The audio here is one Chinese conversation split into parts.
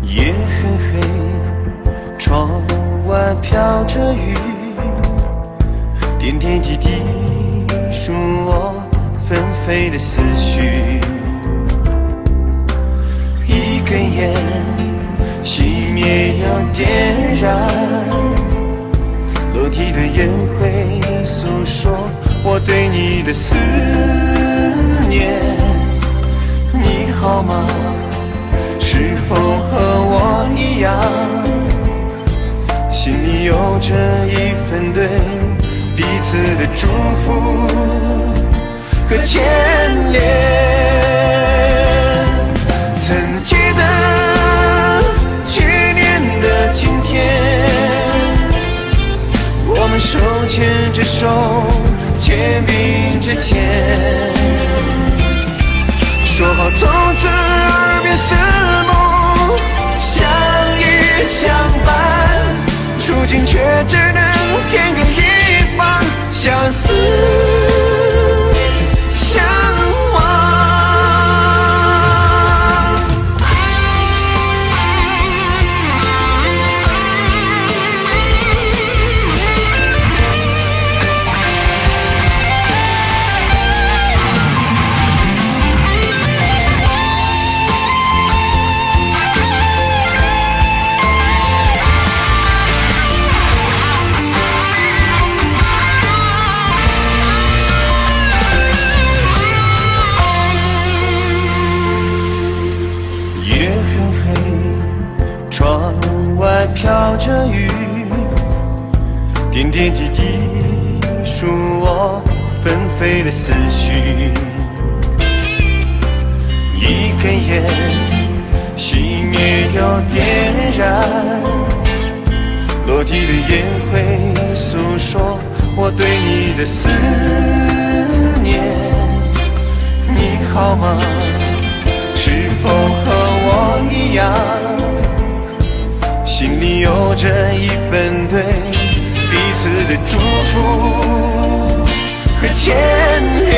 夜很黑，窗外飘着雨，点点滴滴数我纷飞的思绪。一根烟，熄灭又点燃，楼梯的烟灰诉说我对你的思念。你好吗？是否和我一样，心里有着一份对彼此的祝福和牵连？曾记得去年的今天，我们手牵着手，肩并着肩，说好从此耳边厮守，相依相伴，如今却只能天各一方，相思相望。窗外飘着雨，点点滴滴数我纷飞的思绪。一根烟，熄灭又点燃，落地的烟灰诉说我对你的思念。你好吗？是否和我一样，心里有着一份对彼此的祝福和牵连？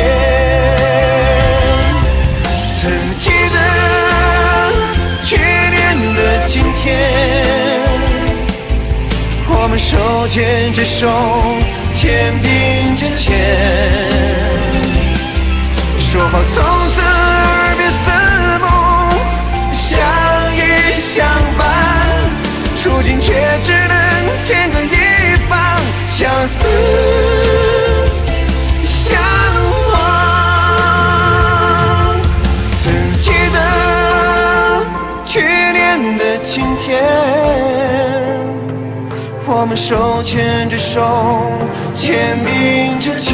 曾记得去年的今天，我们手牵着手，肩并着肩，说好从此耳边厮守，相依相伴，如今却只能天各一方，相思相望。曾记得去年的今天，我们手牵着手，肩并着肩。